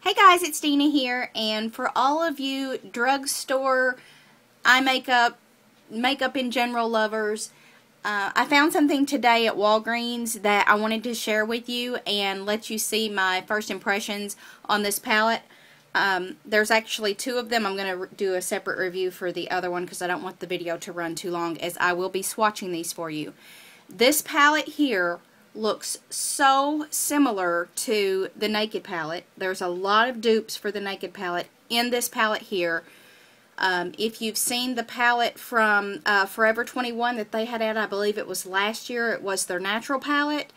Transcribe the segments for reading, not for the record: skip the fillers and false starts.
Hey guys, it's Dina here, and for all of you drugstore eye makeup in general lovers, I found something today at Walgreens that I wanted to share with you and let you see my first impressions on this palette. There's actually two of them. I'm going to do a separate review for the other one because I don't want the video to run too long, as I will be swatching these for you. This palette here looks so similar to the Naked palette. There's a lot of dupes for the Naked palette in this palette here. If you've seen the palette from Forever 21 that they had out, I believe it was last year, it was their natural palette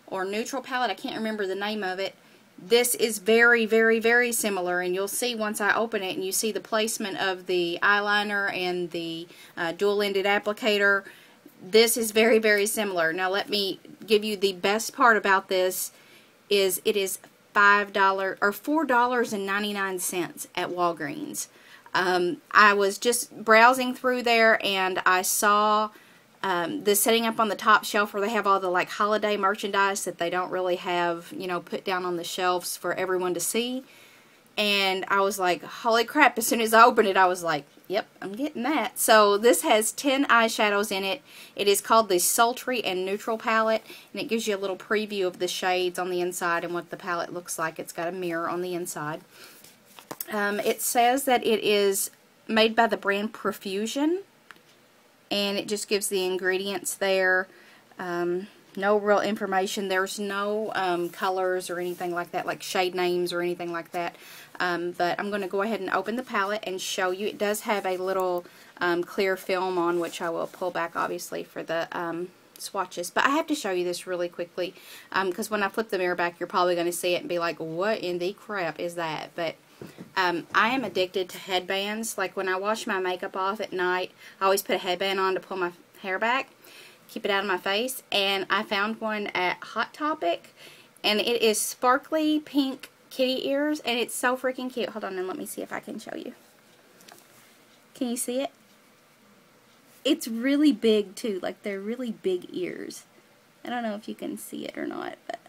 or neutral palette, I can't remember the name of it. This is very, very, very similar, and you'll see once I open it and you see the placement of the eyeliner and the dual-ended applicator. This is very, very similar. Now let me give you the best part about this is it is $5 or $4.99 at Walgreens. I was just browsing through there and I saw this setting up on the top shelf where they have all the like holiday merchandise that they don't really have, you know, put down on the shelves for everyone to see. And I was like, holy crap, as soon as I opened it I was like, yep, I'm getting that. So this has 10 eyeshadows in it. It is called the Sultry and Neutral palette, and it gives you a little preview of the shades on the inside and what the palette looks like. It's got a mirror on the inside. It says that it is made by the brand Profusion, and it just gives the ingredients there. No real information. There's no colors or anything like that, like shade names or anything like that. But I'm going to go ahead and open the palette and show you. It does have a little clear film on, which I will pull back obviously for the swatches. But I have to show you this really quickly because when I flip the mirror back you're probably going to see it and be like, what in the crap is that? But I am addicted to headbands. Like when I wash my makeup off at night, I always put a headband on to pull my hair back, keep it out of my face, and I found one at Hot Topic, and it is sparkly pink kitty ears, and it's so freaking cute. Hold on and let me see if I can show you. Can you see it? It's really big too, like they're really big ears. I don't know if you can see it or not, but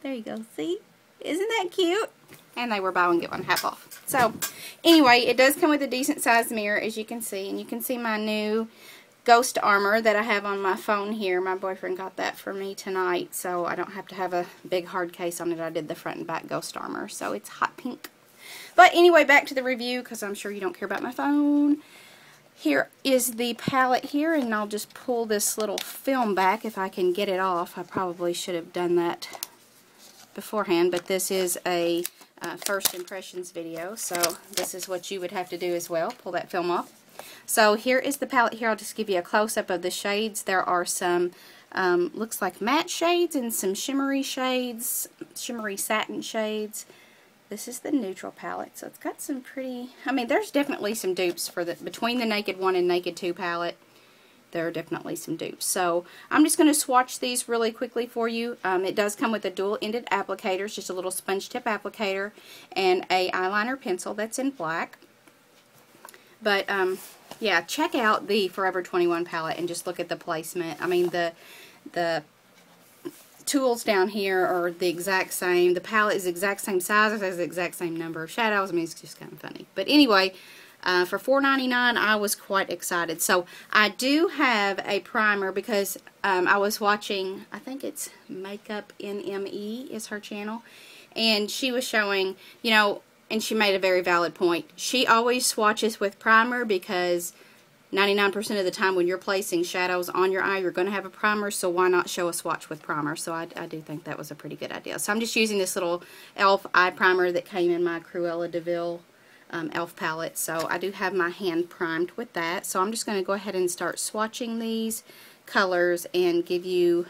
there you go. See? Isn't that cute? And they were buy one get one half off. So anyway, it does come with a decent sized mirror, as you can see, and you can see my new Ghost Armor that I have on my phone here. My boyfriend got that for me tonight, so I don't have to have a big hard case on it. I did the front and back Ghost Armor, so it's hot pink. But anyway, back to the review, because I'm sure you don't care about my phone. Here is the palette here, and I'll just pull this little film back if I can get it off. I probably should have done that beforehand, but this is a first impressions video, so this is what you would have to do as well. Pull that film off. So here is the palette here. I'll just give you a close-up of the shades. There are some, looks like matte shades and some shimmery shades, shimmery satin shades. This is the neutral palette, so it's got some pretty, I mean, there's definitely some dupes for the, between the Naked 1 and Naked 2 palette. There are definitely some dupes. So I'm just going to swatch these really quickly for you. It does come with a dual-ended applicator, it's just a little sponge tip applicator, and a eyeliner pencil that's in black. But yeah, check out the Forever 21 palette and just look at the placement. I mean, the tools down here are the exact same. The palette is the exact same size. It has the exact same number of shadows. I mean, it's just kind of funny. But anyway, for $4.99, I was quite excited. So I do have a primer because I was watching, I think it's Makeup NME is her channel, and she was showing, you know, and she made a very valid point. She always swatches with primer because 99% of the time when you're placing shadows on your eye, you're going to have a primer, so why not show a swatch with primer? So I do think that was a pretty good idea. So I'm just using this little e.l.f. eye primer that came in my Cruella de Vil e.l.f. palette. So I do have my hand primed with that. So I'm just going to go ahead and start swatching these colors and give you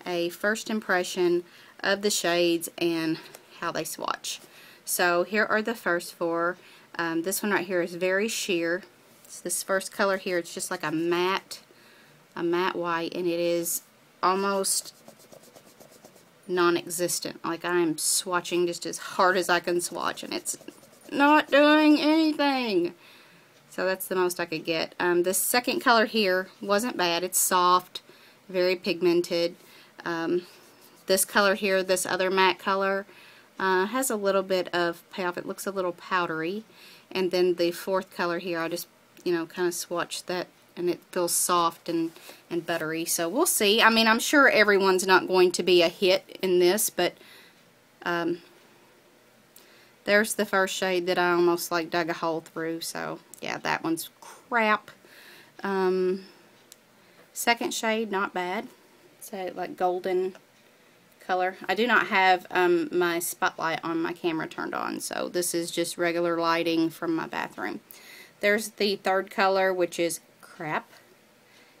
a first impression of the shades and how they swatch. So here are the first four. This one right here is very sheer. So this first color here, it's just like a matte white, and it is almost non-existent. Like I am swatching just as hard as I can swatch, and it's not doing anything. So that's the most I could get. This second color here wasn't bad. It's soft, very pigmented. This color here, this other matte color, Has a little bit of payoff. It looks a little powdery. And then the fourth color here, I just, you know, kind of swatched that, and it feels soft and buttery. So we'll see. I mean, I'm sure everyone's not going to be a hit in this, but there's the first shade that I almost like dug a hole through. So yeah, that one's crap. Second shade, not bad. So like golden color. I do not have my spotlight on my camera turned on, so this is just regular lighting from my bathroom. There's the third color, which is crap.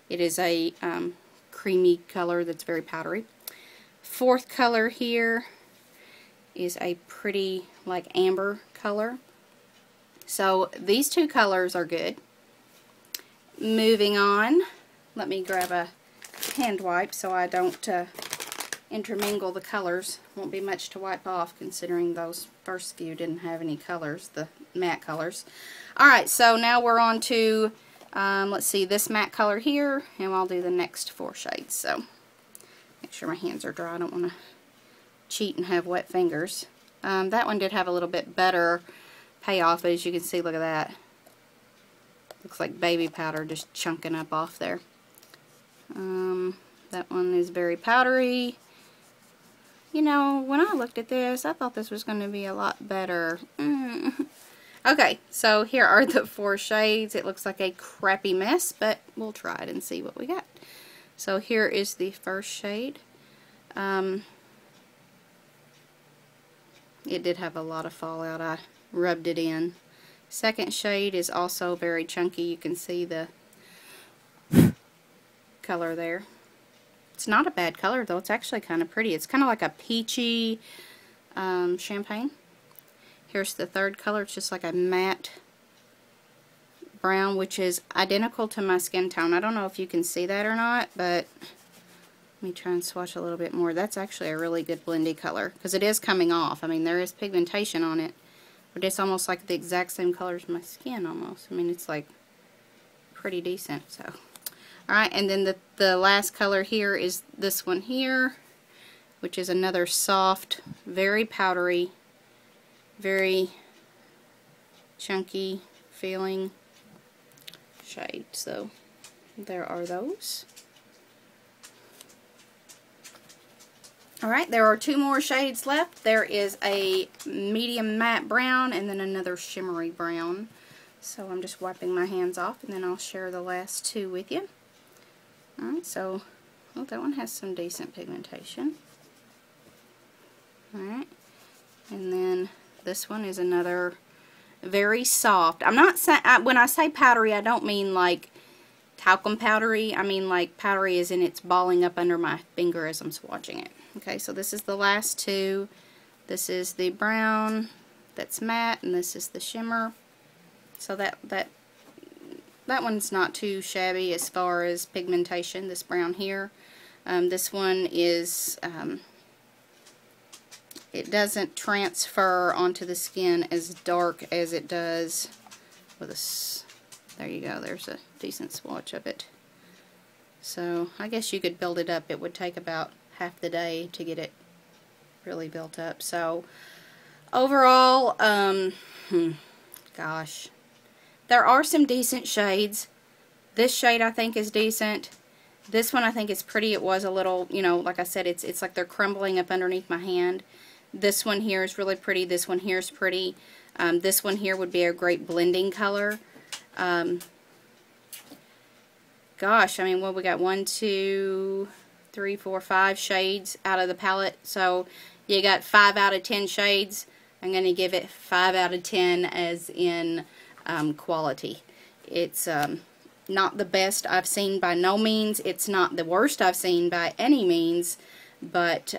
It is a creamy color that's very powdery. Fourth color here is a pretty like amber color. So these two colors are good. Moving on, let me grab a hand wipe so I don't intermingle the colors. Won't be much to wipe off considering those first few didn't have any colors, the matte colors. Alright, so now we're on to, let's see, this matte color here, and I'll do the next 4 shades. So make sure my hands are dry. I don't want to cheat and have wet fingers. That one did have a little bit better payoff, but as you can see, look at that. Looks like baby powder just chunking up off there. That one is very powdery. You know, when I looked at this, I thought this was going to be a lot better. Okay, so here are the 4 shades. It looks like a crappy mess, but we'll try it and see what we got. So here is the first shade. It did have a lot of fallout. I rubbed it in. Second shade is also very chunky. You can see the color there. It's not a bad color though. It's actually kind of pretty. It's kind of like a peachy champagne. Here's the third color. It's just like a matte brown, which is identical to my skin tone. I don't know if you can see that or not, but let me try and swatch a little bit more. That's actually a really good blendy color because it is coming off. I mean, there is pigmentation on it, but it's almost like the exact same color as my skin almost. I mean, it's like pretty decent. So, alright, and then the last color here is this one here, which is another soft, very powdery, very chunky feeling shade. So, there are those. Alright, there are 2 more shades left. There is a medium matte brown and then another shimmery brown. So I'm just wiping my hands off and then I'll share the last 2 with you. Alright, so well, that one has some decent pigmentation. Alright, and then this one is another very soft. I'm not saying, when I say powdery, I don't mean like talcum powdery. I mean like powdery as in it's balling up under my finger as I'm swatching it. Okay, so this is the last 2. This is the brown that's matte, and this is the shimmer. So that one's not too shabby as far as pigmentation, this brown here. This one is, it doesn't transfer onto the skin as dark as it does with a, there you go, there's a decent swatch of it. So I guess you could build it up. It would take about half the day to get it really built up. So overall, gosh, there are some decent shades. This shade I think is decent. This one I think is pretty. It was a little, you know, like I said, it's like they're crumbling up underneath my hand. This one here is really pretty. This one here is pretty. This one here would be a great blending color. Gosh, I mean, well, we got 1, 2, 3, 4, 5 shades out of the palette. So you got 5 out of 10 shades. I'm going to give it 5 out of 10 as in quality. It's not the best I've seen by no means. It's not the worst I've seen by any means. But,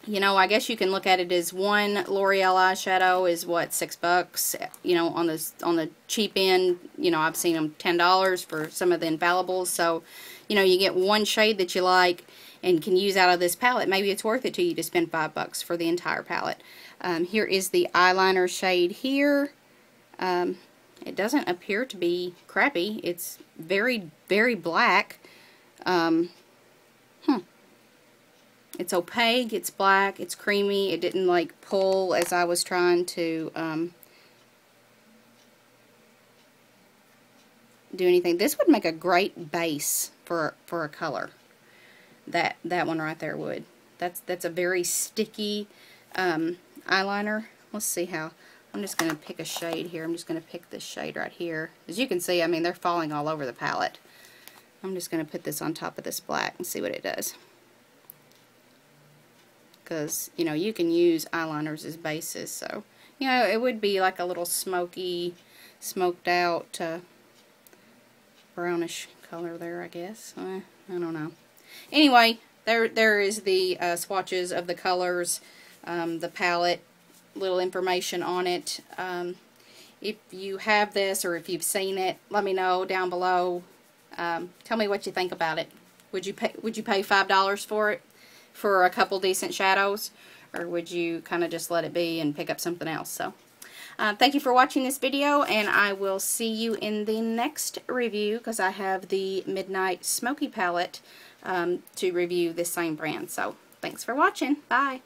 you know, I guess you can look at it as one L'Oreal eyeshadow is what, $6, you know, on the cheap end. You know, I've seen them $10 for some of the infallibles. So, you know, you get one shade that you like and can use out of this palette. Maybe it's worth it to you to spend $5 for the entire palette. Here is the eyeliner shade here. It doesn't appear to be crappy. It's very, very black. It's opaque, it's black, it's creamy. It didn't like pull as I was trying to do anything. This would make a great base for a color. That one right there would. That's a very sticky eyeliner. Let's see how. I'm just going to pick a shade here. I'm just going to pick this shade right here. As you can see, I mean, they're falling all over the palette. I'm just going to put this on top of this black and see what it does. Because, you know, you can use eyeliners as bases. So, you know, it would be like a little smoky, smoked out brownish color there, I guess. I don't know. Anyway, there is the swatches of the colors, the palette, little information on it. If you have this or if you've seen it, let me know down below. Tell me what you think about it. Would you pay $5 for it for a couple decent shadows, or would you kind of just let it be and pick up something else? So thank you for watching this video, and I will see you in the next review, because I have the Midnight Smoky palette to review this same brand. So thanks for watching. Bye.